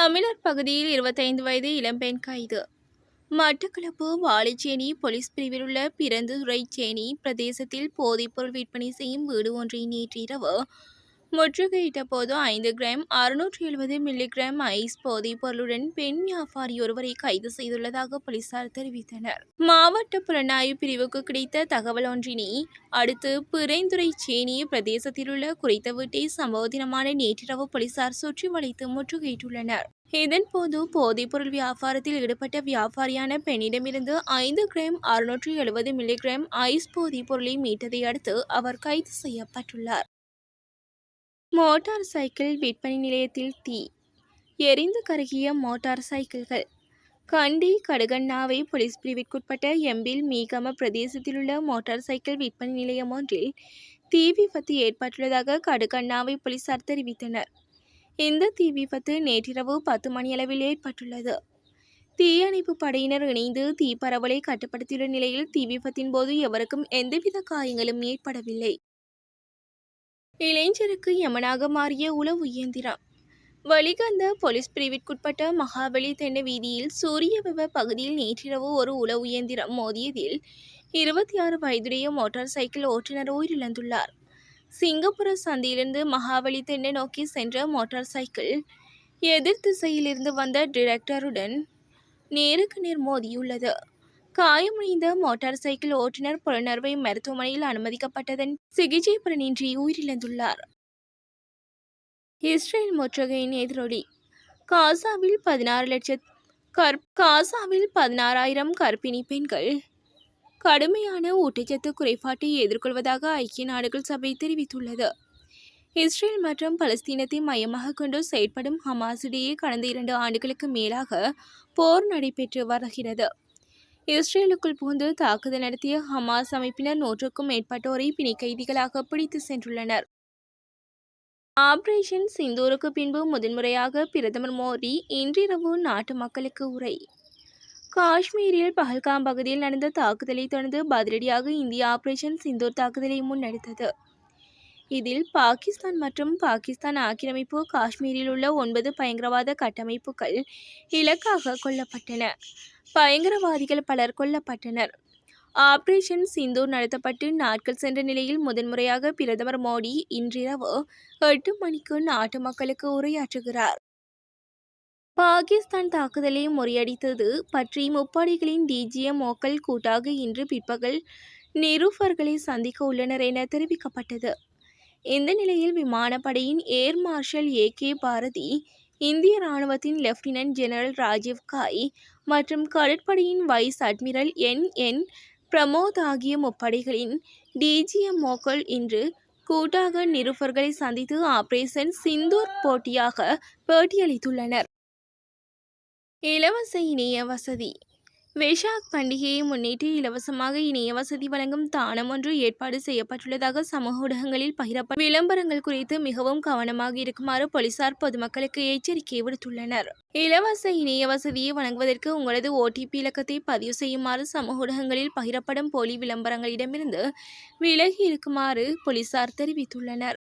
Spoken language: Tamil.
தமிழர் பகுதியில் 25 வயது இளம்பெண் கைது. மட்டக்களப்பு வாழைச்சேனை போலீஸ் பிரிவில் உள்ள பிறந்துரைச்சேனை பிரதேசத்தில் போதைப்பொருள் விற்பனை செய்யும் வீடு ஒன்றை நேற்றிரவு முற்றுகையிட்ட போது 5 கிராம் 670 மில்லிகிராம் ஐஸ் போதைப் பொருளுடன் பெண் வியாபாரி ஒருவரை கைது செய்துள்ளதாக போலீசார் தெரிவித்தனர். மாவட்ட புலனாய்வு பிரிவுக்கு கிடைத்த தகவல் ஒன்றினை அடுத்து பிறைந்துரைச்சேனை பிரதேசத்தில் உள்ள குறித்த வீட்டை சம்பவ தினமான நேற்றிரவு போலீசார் சுற்றி வளைத்து முற்றுகையிட்டுள்ளனர். இதன்போது போதைப்பொருள் வியாபாரத்தில் ஈடுபட்ட வியாபாரியான பெண்ணிடமிருந்து 5 கிராம் 670 மில்லிகிராம் ஐஸ் போதைப் பொருளை மீட்டதை அடுத்து அவர் கைது செய்யப்பட்டுள்ளார். மோட்டார் சைக்கிள் விற்பனை நிலையத்தில் தீ, எரிந்து கருகிய மோட்டார் சைக்கிள்கள். கண்டி கடுகண்ணாவை போலீஸ் பிரிவிற்குட்பட்ட எம்பில் மீகம பிரதேசத்தில் உள்ள மோட்டார் சைக்கிள் விற்பனை நிலையம் ஒன்றில் தீ விபத்து ஏற்பட்டுள்ளதாக கடுகண்ணாவை போலீசார் தெரிவித்தனர். இந்த தீ விபத்து நேற்றிரவு 10 மணியளவில் ஏற்பட்டுள்ளது. தீயணைப்பு படையினர் இணைந்து தீ பரவலை கட்டுப்படுத்தியுள்ள நிலையில் தீ விபத்தின் போது எவருக்கும் எந்தவித காயங்களும் ஏற்படவில்லை. இளைஞருக்கு யமனாக மாறிய உளவு இயந்திரம். வலிகந்த போலீஸ் பிரிவிற்குட்பட்ட மகாபலி தென்ன வீதியில் சூரியவிவ பகுதியில் நேற்றிரவு ஒரு உளவு இயந்திரம் மோதியதில் 26 வயதுடைய மோட்டார் சைக்கிள் ஓட்டுநர் உயிரிழந்துள்ளார். சிங்கப்புர சந்தையிலிருந்து மகாபலி தென்ன நோக்கி சென்ற மோட்டார் சைக்கிள் எதிர் திசையிலிருந்து வந்த டிரெக்டருடன் நேருக்கு நேர் மோதியுள்ளது. காயமடைந்த மோட்டார் சைக்கிள் ஓட்டுநர் புலனறுவை மருத்துவமனையில் அனுமதிக்கப்பட்டதன் சிகிச்சை பலனின்றி உயிரிழந்துள்ளார். இஸ்ரேல் முற்றுகையின் எதிரொலி. காசாவில் 16,000 கர்ப்பிணி பெண்கள் கடுமையான ஊட்டச்சத்து குறைபாட்டை எதிர்கொள்வதாக ஐக்கிய நாடுகள் சபை தெரிவித்துள்ளது. இஸ்ரேல் மற்றும் பலஸ்தீனத்தை மையமாக கொண்டு செயற்படும் ஹமாஸ் இடையே கடந்த 2 ஆண்டுகளுக்கு மேலாக போர் நடைபெற்று வருகிறது. இஸ்ரேலுக்குள் புகுந்து தாக்குதல் நடத்திய ஹமாஸ் அமைப்பினர் 100க்கும் மேற்பட்டோரை பிணை கைதிகளாக பிடித்து சென்றுள்ளனர். ஆபரேஷன் சிந்தூருக்கு பின்பு முதன்முறையாக பிரதமர் மோடி இன்றிரவு நாட்டு மக்களுக்கு உரை. காஷ்மீரில் பஹல்காம் பகுதியில் நடந்த தாக்குதலை தொடர்ந்து பதிலடியாக இந்தியா ஆபரேஷன் சிந்தூர் தாக்குதலை முன்னெடுத்தது. இதில் பாகிஸ்தான் மற்றும் பாகிஸ்தான் ஆக்கிரமிப்பு காஷ்மீரில் உள்ள 9 பயங்கரவாத கட்டமைப்புகள் இலக்காக கொல்லப்பட்டன. பயங்கரவாதிகள் பலர் கொல்லப்பட்டனர். ஆபரேஷன் சிந்தூர் நடத்தப்பட்டு நாட்கள் சென்ற நிலையில் முதன்முறையாக பிரதமர் மோடி இன்றிரவு 8 மணிக்கு நாட்டு மக்களுக்கு உரையாற்றுகிறார். பாகிஸ்தான் தாக்குதலை முறியடித்தது பற்றி முப்படைகளின் டிஜிஎம்ஓக்கள் கூட்டாக இன்று பிற்பகல் நிருபர்களை சந்திக்க உள்ளனர் என தெரிவிக்கப்பட்டது. இந்த நிலையில் விமானப்படையின் ஏர் மார்ஷல் AK பாரதி, இந்திய ராணுவத்தின் லெப்டினன்ட் ஜெனரல் ராஜீவ் காய் மற்றும் கடற்படையின் வைஸ் அட்மிரல் NN பிரமோத் ஆகிய முப்படைகளின் டிஜிஎம்ஓக்கள் இன்று கூட்டாக நிருபர்களை சந்தித்து ஆபரேஷன் சிந்தூர் போட்டியாக பேட்டியளித்துள்ளனர். இலவச இணைய வசதி. வெஷாக் பண்டிகையை முன்னிட்டு இலவசமாக இணைய வசதி வழங்கும் தானம் ஒன்று ஏற்பாடு செய்யப்பட்டுள்ளதாக சமூக ஊடகங்களில் பகிரப்பட்ட விளம்பரங்கள் குறித்து மிகவும் கவனமாக இருக்குமாறு போலீசார் பொதுமக்களுக்கு எச்சரிக்கை விடுத்துள்ளனர். இலவச இணைய வசதியை வழங்குவதற்கு உங்களது OTP இலக்கத்தை பதிவு செய்யுமாறு சமூக ஊடகங்களில் பகிரப்படும் போலி விளம்பரங்களிடமிருந்து விலகி இருக்குமாறு போலீசார் தெரிவித்துள்ளனர்.